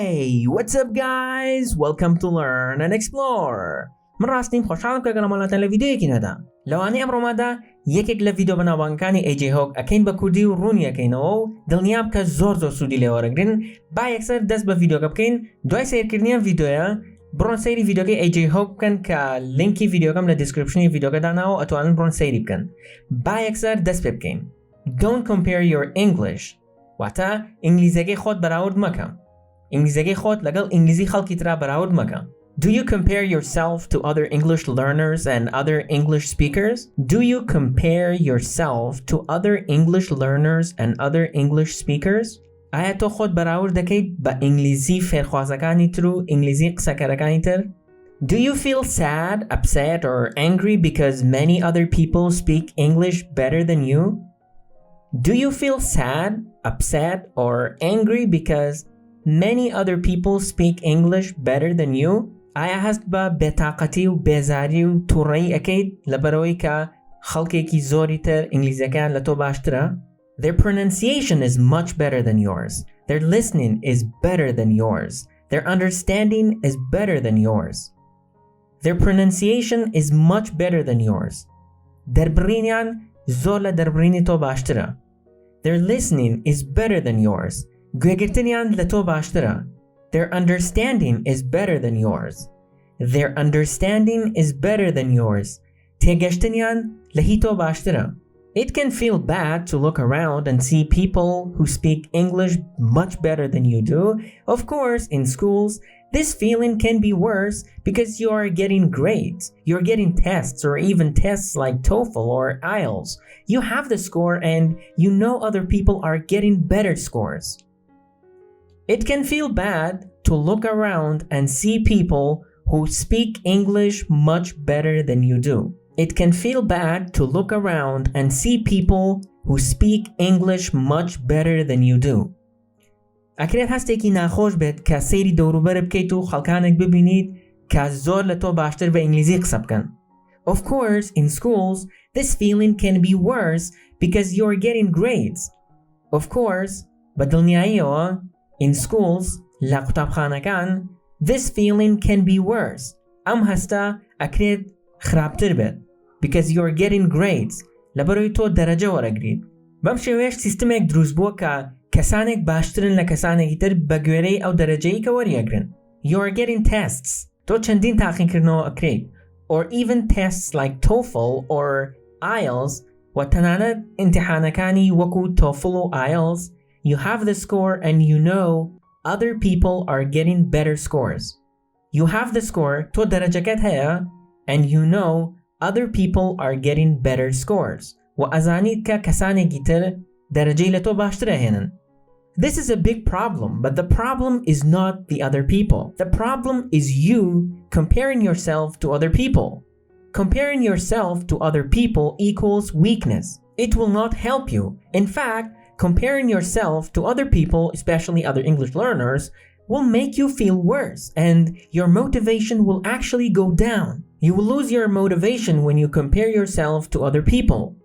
Hey, what's up guys? Welcome to Learn and Explore. من ڕاستیم خۆشحاڵم کە گەڵامەڵاتان لە ڤیدیۆیەکی نەدا. لەوانەیە ئەمڕۆمادا یەکێک لە ڤیدیۆ بەناوبانگەکانی ئەی جێ هۆک ئەکەین بە کوردی و ڕوونیەکەینەوە و دڵنیام کە زۆر سوودی لێوەرگرن. با یەکسەر دەست بە ڤیدیۆکە بکەین. دوای سیرکردنیان ڤیدیۆیە بڕۆن سەیری ڤیدیۆکەی ئەی جێ هۆک بکەن کە لینکی ڤیدیۆکەم لە دیسکریپشنی ڤیدیۆکە داناوە ئەتوانن بڕۆن سەیری بکەن. با یەکسەر دەست پێ بکەین. Don't compare your English. واتە ئینگلیزیەکەی خۆت بەراورد مەکە. ئینگلیزیەکەی خۆت لەگەڵ ئینگلیزی خەڵکی ترا بەراورد مەکە. Do you compare yourself to other English learners and other English speakers? Do you compare yourself to other English learners and other English speakers? ئایا تۆ خۆت بەراورد دەکەیت بە ئینگلیزی فێرخوازەکانی تر و ئینگلیزی قسەکەرەکانی تر؟ Do you feel sad, upset or angry because many other people speak English better than you? Do you feel sad, upset or angry because many other people speak English better than you? ئایا هەست بە بێتاقەتی و بێزاری و تووڕەیی ئەکەیت لەبەرەوەی کە خەڵکێکی زۆری تر ئینگلیزیەکەیان لە تۆ باشترە؟ Their pronunciation is much better than yours. Their listening is better than yours. Their understanding is better than yours. Their pronunciation is much better than yours. دەربڕینیان زۆر لە دەربڕینی تۆ باشترە. Their listening is better than yours. گوێگرتنیان لە تۆ باشترە. Their understanding is better than yours. Their understanding is better than yours. تێگەشتنیان لە هی تۆ باشترە. It can feel bad to look around and see people who speak English much better than you do. Of course, in schools, this feeling can be worse because you are getting grades. You're getting tests or even tests like TOEFL or IELTS. You have the score and you know other people are getting better scores. It can feel bad to look around and see people who speak English much better than you do. It can feel bad to look around and see people who speak English much better than you do. ئەکرێت هەستێکی ناخۆش بێت کە سەیری دەوروبەر بکەیت و خەڵکانێک ببینیت کە زۆر لە تۆ باشتر بە ئینگلیزی قسە بکەن. Of course, in schools, this feeling can be worse because you're getting grades. Of course, بە دڵنیاییەوە in schools, لە قوتابخانەکان, this feeling can be worse. ئەم هەستە ئەکرێت خراپتر بێت because you're getting grades. لەبەرەوەی تۆ دەرەجە وەرەگریت. بەم شێوەیەش سیستمێک دروست بووە کە کەسانێک باشترن لە کەسانێکی تر بە گوێرەی ئەو دەرەجەی کە وەریەگرن. You're getting tests. تۆ چەندین تاقیکردنەوە ئەکرێت. Or even tests like TOEFL or IELTS و تەنانەت ئیمتیحانەکانی وەکو TOEFL و IELTS. You have the score and you know other people are getting better scores. You have the score, تۆ دەرەجەکەت هەیە and you know other people are getting better scores. و ئەزانیت کە کەسانێکی تر دەرەجەی لە تۆ باشترە هێنن. This is a big problem, but the problem is not the other people. The problem is you comparing yourself to other people. Comparing yourself to other people equals weakness. It will not help you. In fact, comparing yourself to other people, especially other English learners, will make you feel worse and your motivation will actually go down. You will lose your motivation when you compare yourself to other people.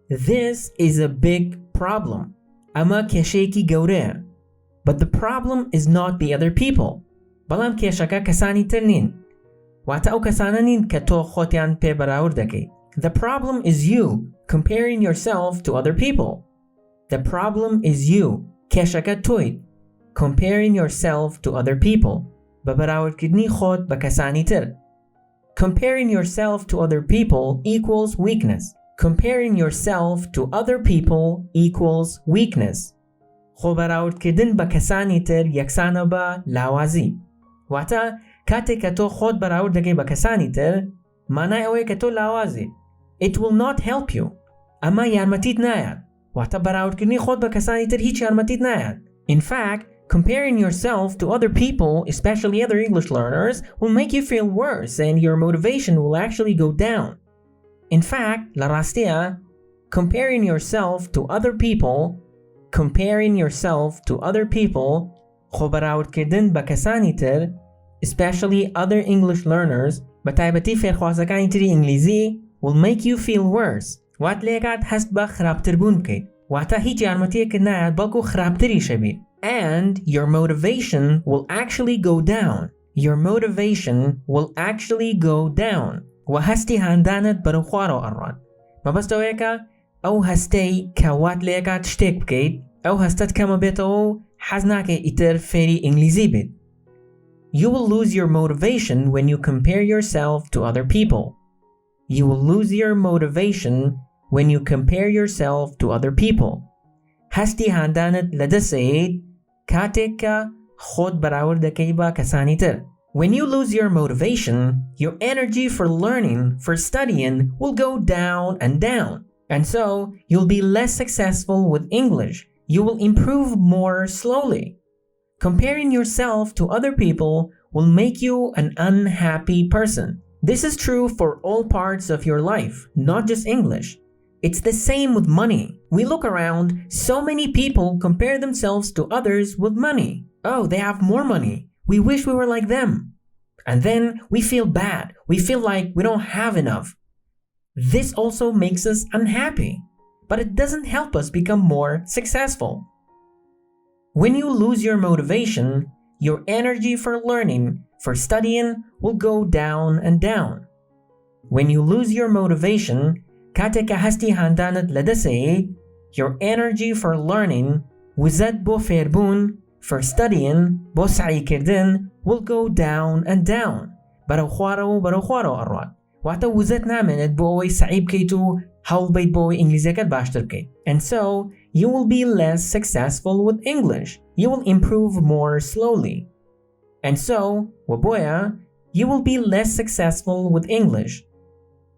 This is a big problem. ئەمە کێشەیەکی گەورەیە. But the problem is not the other people. بەڵام کێشەکە کەسانی تر نین. واتە ئەو کەسانە نین کە تۆ خۆتیان پێ بەراورد دەکەیت. The problem is you comparing yourself to other people. The problem is you. کێشەکە تۆیت. Comparing yourself to other people. بە بەراوردکردنی خۆت بە کەسانی تر. Comparing yourself to other people equals weakness. Comparing yourself to other people equals weakness. خۆ بەراوردکردن بە کەسانی تر یەکسانە بە لاوازی. واتە کاتێک کە تۆ خۆت بەراورد دەکەی بە کەسانی تر، مانای ئەوەیە کە تۆ لاوازی. It will not help you. ئەمە یارمەتیت نایات. واتە بەراوردکردنی خۆت بە کەسانی تر هیچ یارمەتیت نایات. In fact, comparing yourself to other people, especially other English learners, will make you feel worse and your motivation will actually go down. In fact, لە ڕاستیە, comparing yourself to other people, خۆ بەراوردکردن بە کەسانی تر, especially other English learners, بە تایبەتی فێرخوازەکانی تری ئینگلیزی, will make you feel worse. وات لێکات هەست بە خراپتربوون بکەیت. واتە هیچ یارمەتیەکە نایات بەڵکو خراپتری شەبی. and your motivation will actually go down. Your motivation will actually go down. وهستي هاندانت برو خوارو أران. ما بس دويكا أو هستي كوات ليكا تشتيك بكيد أو هستت كما بيتو حزناك إتر فيري إنجليزي بيت. You will lose your motivation when you compare yourself to other people. You will lose your motivation when you compare yourself to other people. هستي هاندانت لدسيد كاتيكا خود بەراورد دەکەی بە کەسانی تر. When you lose your motivation, your energy for learning, for studying will go down and down. And so, you'll be less successful with English. You will improve more slowly. Comparing yourself to other people will make you an unhappy person. This is true for all parts of your life, not just English. It's the same with money. We look around, so many people compare themselves to others with money. Oh, they have more money. We wish we were like them. And then we feel bad. We feel like we don't have enough. This also makes us unhappy, but it doesn't help us become more successful. When you lose your motivation, your energy for learning, for studying will go down and down. When you lose your motivation, كاتك هستي هاندانت لدسي, your energy for learning, وزد بو فێربوون, for studying, بو سعی کردن, will go down and down. برو خوارو أرواد. واتە وزت نامێنێت بۆ ئەوەی سعی بکەیت و هەوڵ بەیت بۆ ئەوەی ئینگلیزیەکەت باشتر بکەیت. And so, you will be less successful with English. You will improve more slowly. And so, وبۆیە, you will be less successful with English.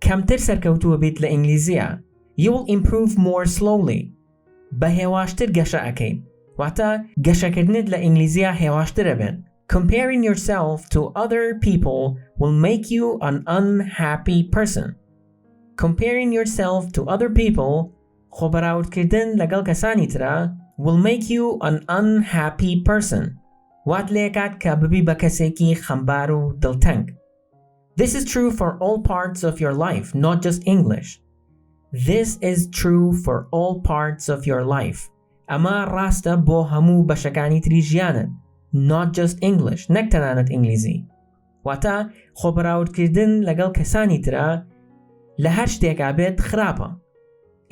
کەمتر سەرکەوتووە بیت لە ئینگلیزیە. You will improve more slowly. بە هێواشتر گەشە ئەکەیت. واتە گەشەکردنت لە ئینگلیزیە هێواشترە بێت. Comparing yourself to other people will make you an unhappy person. Comparing yourself to other people, خۆ بەراوردکردن لەگەڵ کەسانی ترە, will make you an unhappy person. وات لێکات کە ببی بە کەسێکی خەمبار و دڵتەنگ. This is true for all parts of your life, not just English. This is true for all parts of your life. ئەمە ڕاستە بۆ هەموو بەشەکانی تری ژیانت. Not just English, نەک تەنانەت ئینگلیزی. واتە خۆبەراوردکردن لەگەڵ کەسانی ترە لە هەر شتێکا بێت خراپە.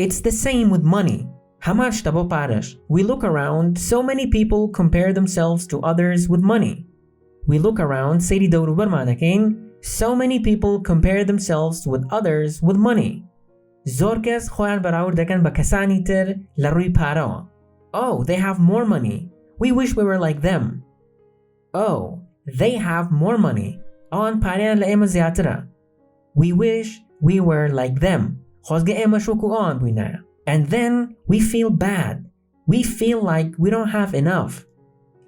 It's the same with money. هەمان شتە بۆ پارەش. We look around, so many people compare themselves to others with money. We look around, سەیری دەوروبەرمانەکەین, so many people compare themselves with others with money. زۆر کەس خۆیان بەراورد دەکەن بە کەسانی تر لە ڕووی پارەوە. Oh, they have more money. We wish we were like them. Oh, they have more money. ئەوان پارەیان لە ئێمە زیاترە. We wish we were like them. خۆزگە ئێمەش وەکو ئەوان بووینایە. And then we feel bad. We feel like we don't have enough.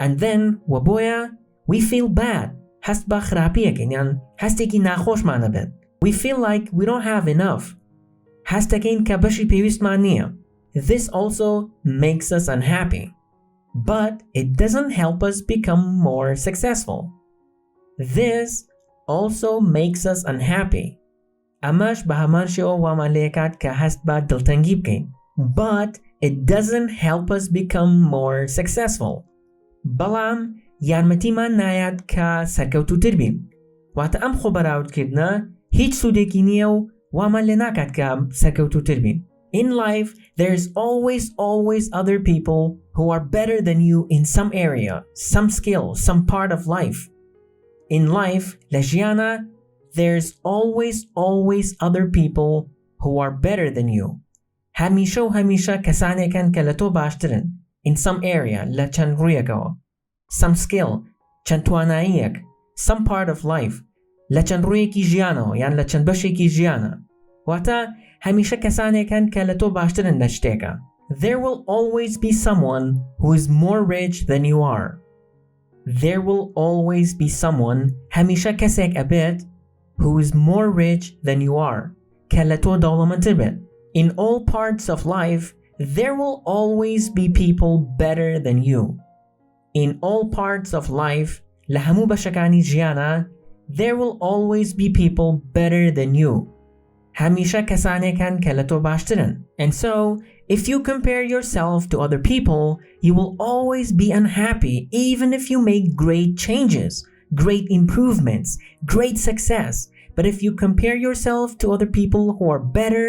And then وبۆیە we feel bad. هەست بە خراپیەکەین یان هەستێکی ناخۆشمانە بێت. We feel like we don't have enough. هەستەکەین کە بەشی پێویستمان نییە. This also makes us unhappy. But it doesn't help us become more successful. This also makes us unhappy. ئەمەش بە هەمان شێوە وامان لێکات کە هەست بە دڵتەنگی بکەین. But it doesn't help us become more successful. بەڵام یارمەتیمان نایات کە سەرکەوتووتر بین. واتە ئەم خۆبەراوردکردنە هیچ سوودێکی نییە و وامان لێ ناکات کە سەرکەوتووتر بین. In life, there's always other people who are better than you in some area, some skill, some part of life. In life, لە ژیانە, there's always other people who are better than you. هەمیشە و هەمیشە کەسانێکن کە لە تۆ باشترن. In some area, لە چەند ڕوویەکەوە. Some skill, چەند تواناییەک. Some part of life, لە چەند ڕوویەکی ژیانەوە یان لە چەند بەشێکی ژیانە. واتە هەمیشە کەسانێکن کە لە تۆ باشترن لە شتێکە. There will always be someone who is more rich than you are. There will always be someone, هەمیشە کەسێک ئەبێت, who is more rich than you are, کە لە تۆ دەوڵەمەندتر بێت. In all parts of life, there will always be people better than you. In all parts of life, لە هەموو بەشەکانی ژیانە, there will always be people better than you. هەمیشە کەسانێکن کە لە تۆ باشترن. And so, if you compare yourself to other people, you will always be unhappy even if you make great changes, great improvements, great success. But if you compare yourself to other people who are better,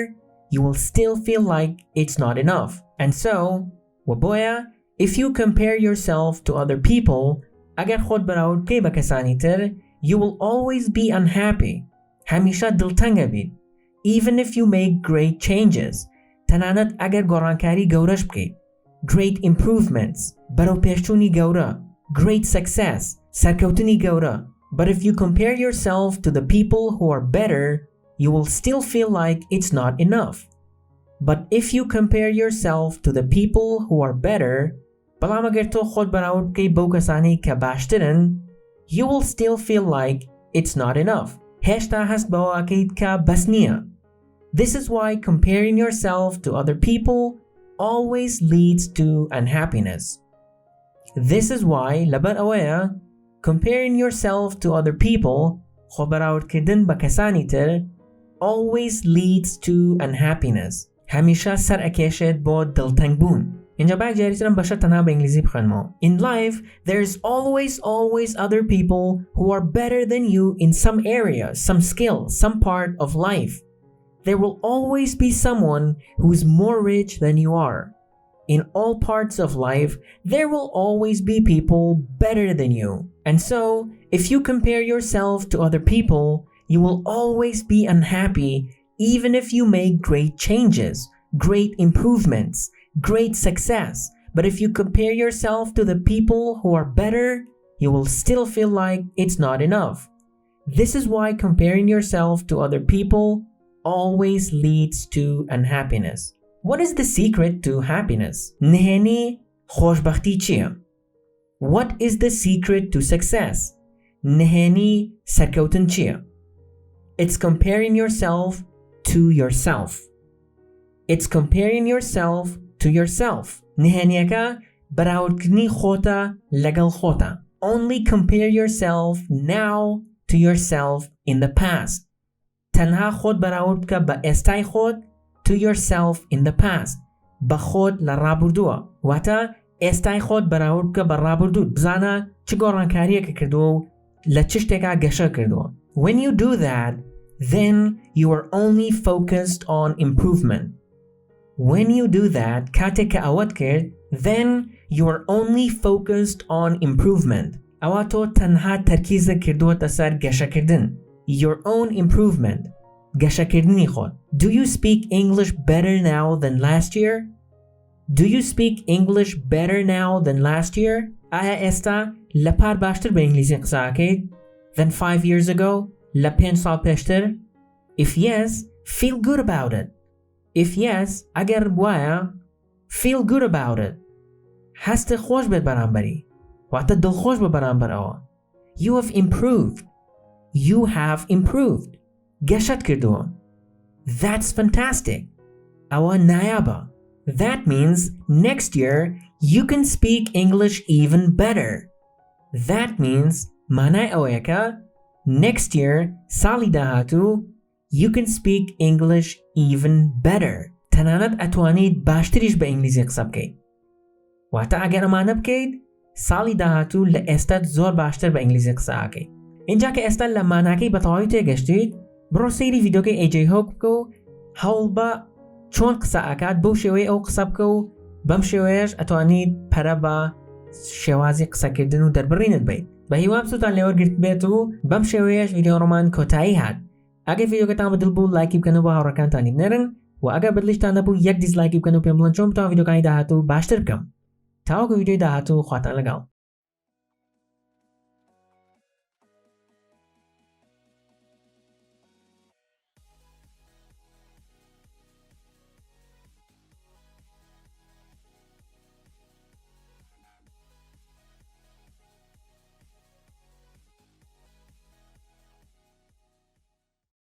you will still feel like it's not enough. And so, وبۆیە, if you compare yourself to other people, ئەگەر خۆت بەراورد بکەی بە کەسانی تر, you will always be unhappy. هەمیشە دڵتەنگە بیت. Even if you make great changes. تەنانەت ئەگەر گۆڕانکاری گەورەش بکەیت. Great improvements. بەرەو پێشچوونی گەورە. Great success. سەرکەوتنی گەورە. But if you compare yourself to the people who are better, you will still feel like it's not enough. But if you compare yourself to the people who are better, بەڵام ئەگەر تۆ خۆت بەراورد بکەی بەو کەسانی کە باشترن, you will still feel like it's not enough. هێشتا هەست بەوە ئەکەیت کە بەس نییە. This is why comparing yourself to other people always leads to unhappiness. This is why لەبەر ئەوەیە comparing yourself to other people خۆ بەراوردکردن بە کەسانی تر always leads to unhappiness. هەمیشە سەر ئەکێشێت بۆ دڵتەنگبوون. اینجا باید جاریترم بەشە تەنها بە ئینگلیزی بخوێنمەوە. In life, there's always other people who are better than you in some area, some skill, some part of life. There will always be someone who is more rich than you are. In all parts of life, there will always be people better than you. And so, if you compare yourself to other people, you will always be unhappy even if you make great changes, great improvements, great success. But if you compare yourself to the people who are better, you will still feel like it's not enough. This is why comparing yourself to other people always leads to unhappiness. What is the secret to happiness? نهێنی خۆشبەختی چییە? What is the secret to success? نهێنی سەرکەوتن چییە? It's comparing yourself to yourself. It's comparing yourself to yourself. نهێنیەکە بەراوردکردنی خۆتە لەگەڵ خۆتە. Only compare yourself now to yourself in the past. تەنها خۆت بەراورد بکە بە ئێستای خۆت to yourself in the past. بە خۆت لە ڕابردووە. واتە ئێستای خۆت بەراورد بکە بە ڕابردووت. بزانە چ گۆڕانکاریەکە کردووە و لە چ شتێکا گەشە کردووە. When you do that, then you are only focused on improvement. When you do that, کاتێک کە ئەوەت کرد, then you are only focused on improvement. ئەوە تۆ تەنها تەرکیزە کردووەتە سەر گەشەکردن. Your own improvement. گەشەکردنی خۆت. Do you speak English better now than last year? Do you speak English better now than last year? ئایا ئێستا لە پار باشتر بە ئینگلیزی قسەکەیت than 5 years ago? لە 5 ساڵ پێشتر؟ If yes, feel good about it. If yes, ئەگەر وایە, feel good about it. هەستە خۆش بێت بەرامبەری. واتە دڵخۆش بە بەرامبەر ئەوە. You have improved. You have improved. گەشەت کردووە. That's fantastic. ئەوە نایابە. That means next year you can speak English even better. That means مانای ئەوەیەکە next year ساڵی داهاتوو you can speak English even better. تەنانەت ئەتوانیت باشتریش بە ئینگلیزی قسە بکەیت. واتە ئەگەر ئەمانە بکەیت ساڵی داهاتوو لە ئێستات زۆر باشتر بە ئینگلیزی قسە ئاکەیت. اینجا کە ئێستا لە ماناکەی بەتەواوی تێگەشتیت بڕۆ سەیری ڤیدیۆکەی AJ Hawk بکە و هەوڵ بە چۆن قسە ئاکات بەو شێوەیە ئەو قسە بکە و بەم شێوەیەش ئەتوانیت پەرە بە شێوازی قسەکردن و دەربڕینت بیت. بە هیوام سوودتان لێوەرگرت بێت و بەم شێوەیەش ڤیدیۆڕۆمان کۆتایی هات. ئەگەر ڤیدیۆکەتان بەدڵ بوو لایکی بکەن و بە هاوڕێکانتانی بنێرن و ئەگەر بەدڵیشتان نەبوو یەک دیسلایکی بکەن و پێم بڵێن چۆن بتوان ڤیدیۆکانی داهاتوو باشتر بکەم. تاوەکو ڤیدیۆی داهاتوو خواتان لەگەڵ.